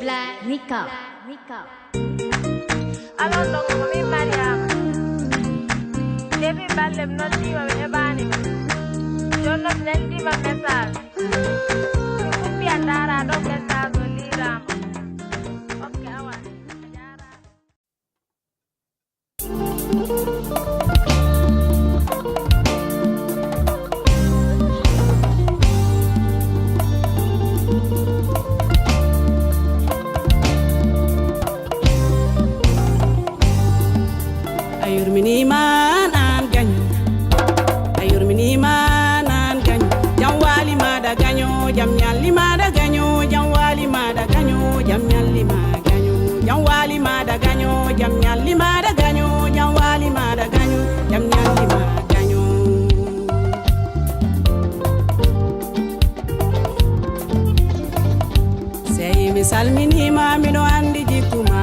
Black Nika. Alon dong mami Mariam. Devi balem noti wa ebani. Jono nendi ma message. Kumbi andara do message oliram. Okay awan. Ayur miniman an ganyo, ayur miniman an ganyo. Jamwali mada ganyo, jamnyali mada ganyo, jamwali mada ganyo, jamnyali mada ganyo, jamwali mada ganyo, jamnyali mada ganyo, jamwali mada ganyo, jamnyali mada ganyo. Say misal minima mino andi jikuma.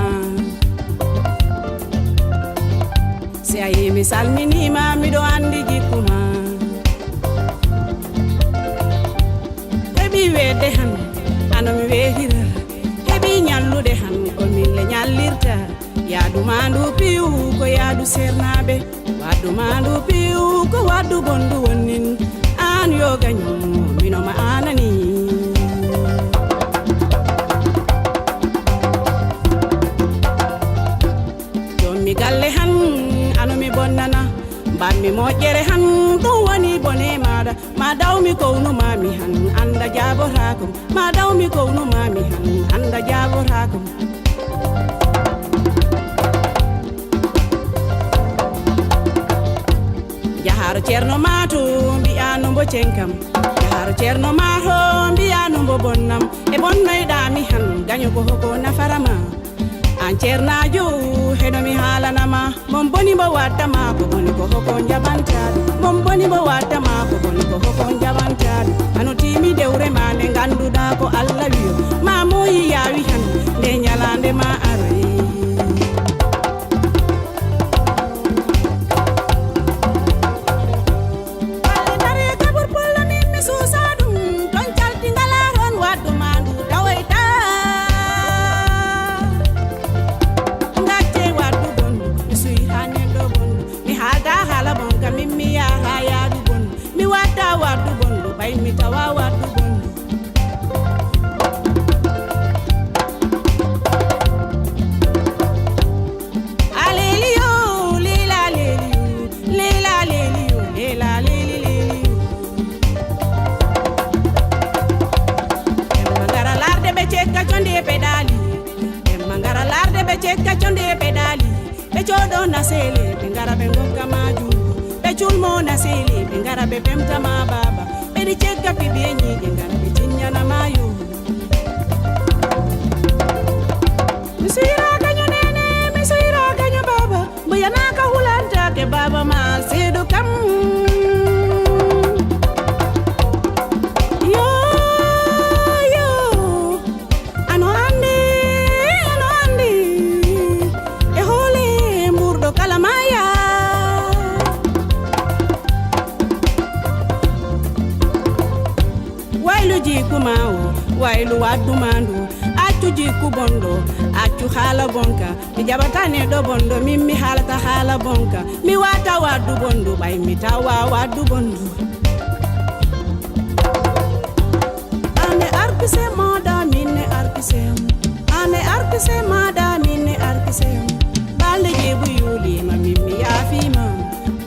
Say misal minima mi do andi jikuma. Hebi wede han ano mi wehira. Hebi nyallude han ko min le nyallirta. Yaadu mandu piu ko yaadu sernabe. Wadu mandu piu ko wadu bondu wonin. An yo ganyo mino ma anani. Jomi galle han ano mi bonnana bammi mojjere han to woni bone mada ma dawmi ko no mami han anda jaborakum ma dawmi ko no mami han anda jaborakum jaharo cerno mato mbi anu mbo cenkam jaharo cerno mato mbi anu mbo bonnam e bonnoydami han gaño ko hoko nafarama an cernajo heɗo mi haalanama mon boni mbo waddama ko boni ko hokon jaɓantade mon boni mbo waddama ko boni ko hokon jaɓantade ano timi dewre ma nde ganduɗa ko allah wiyo ma moyi yawi han nde ñalande ma aroyi mi tawa wadu bondu aleliyo lila leliyo lila leliyo lila leliyo mangara larde be cekka conde pedali mangara larde be cekka conde pedali be codo na sele be ngara be ngokka maju be culmo na sele be ngara be pemta ma baba Eri cheka pibienyi gengana bitinya na mayu Misira ganyo nene, misira ganyo baba Bayana ka hulanta ke baba ma sedu kam Yo, yo Ano andi E hole murdo kalamaya Wailu jiku mau, wailu wadu mandu Achu jiku bondo, achu hala bonka Mi jabatane do bondo, mimi halata hala bonka Mi wata wadu bondo, bai mitawa wadu bondo Ane arpise mada, mine arpisem Ane arpise mada, mine arpisem Balde jibu yuli, ma mimi yafima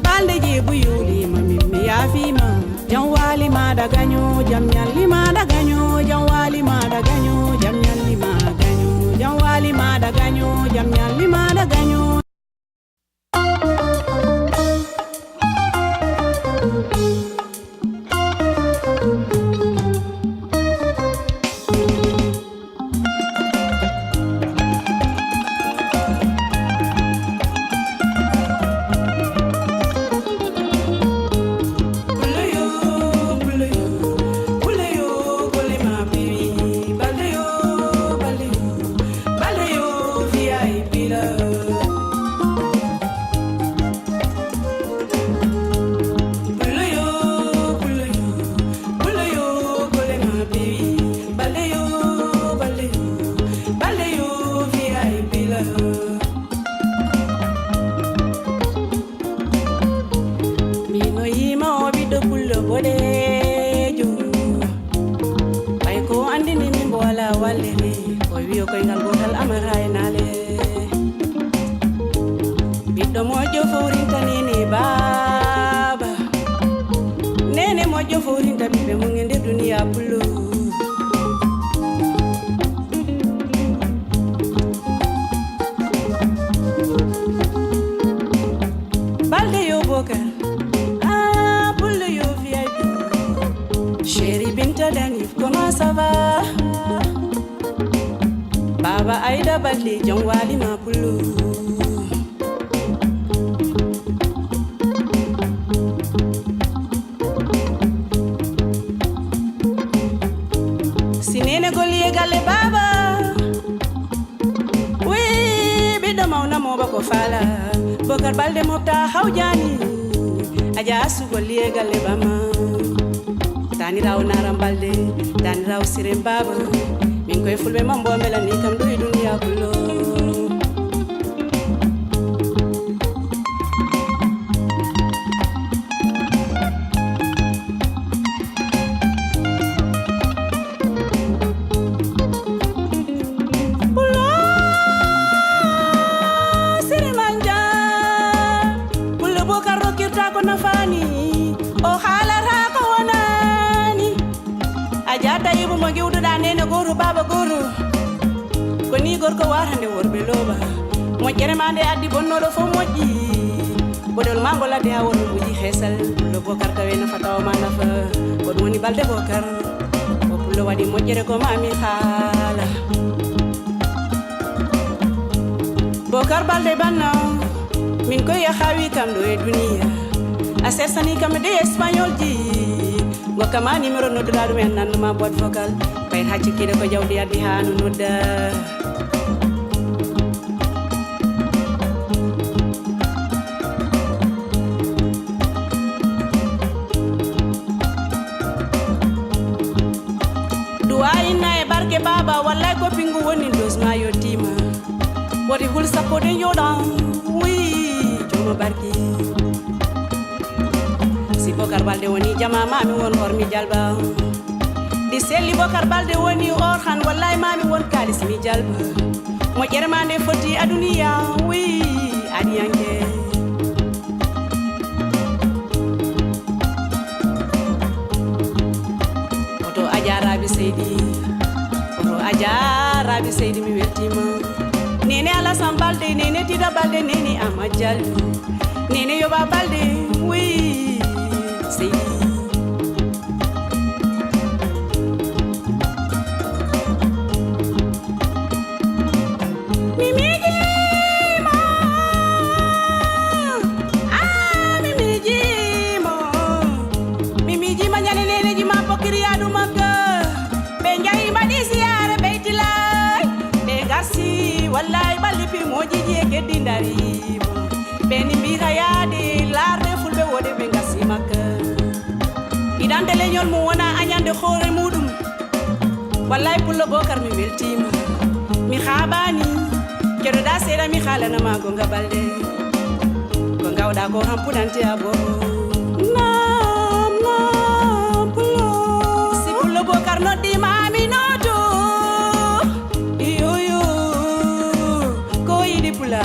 Balde jibu yuli, ma mimi yafima Jamwali mada ganyo, jamnyali mada ganyo, jamwali mada ganyo, jamnyali mada ganyo, jamwali mada ganyo, jamnyali mada ganyo. moƴƴo fowrinta nene baba nene moƴƴo fowrinta ɓiɓɓe mum e nder duniya pullo balde yo bokar pullo yo vip chéri binta danif comment ça va baba aïda balde jom walima pullo sinene golliye galle baba wi ɓiɗɗo mawna moba ko fala bokar balde mofta hawjani aja asu golliye galle bama taniraw naram balde taniraw siren baba min koye fulɓe mambo belani kam ɗo e duniya kullo ko nafani o haalata ko wonani a jata yibo mo gewduɗa nene goro baba goro ko ni gorko warande worɓe looɓa moƴƴere ma nde addi bonnoɗo fof moƴƴi boɗol ma ngol adde ha wonno muji heesal pullo bokar tawe nafatawa ma nafa ko ɗum woni balde bokar o pullo waɗi moƴƴere ko mami haala bokar balde banna min koye hawi kam ɗo e duniya a sersani kam de espagnol ji gokkama numéro nodduɗa ɗum en nannuma boîte vocal ɓayt ha cikkiɗe ko jawdi addi ha no nodda duwa inna e barke baba wallay ko pingu woni dosma yettima wodi hul sappo de joɗan wi jomo barki si bokar balde woni jama mami won hormi jalba di selli bokar balde woni or han wallay mami won kalis mi jalba moƴƴere ma nde foti aduniya wi adiyanke oto ajarabi seydi oto ajarabi seydi mi weltima nene alasan balde nene tida balde nene ama jallu nene yoba balde wi seydi mimijima ñane nene jima pokiriyadu makka ɓe jayi mbaɗi siyare ɓeytilay ɓe gasi wallay ɓallipi mojiji e keddi darimo ɓeni mbita yaade larde fulɓe wode ɓe gasi makka idante leñol mum wona añande hoore muɗum wallay pullo bokar mi weltima mi haɓani keɗoɗa seeɗa mi haalanama gonga balde ko gawɗa ko hampudante a boo si pullo bokar noddimami noto yoyo ko yiɗi pula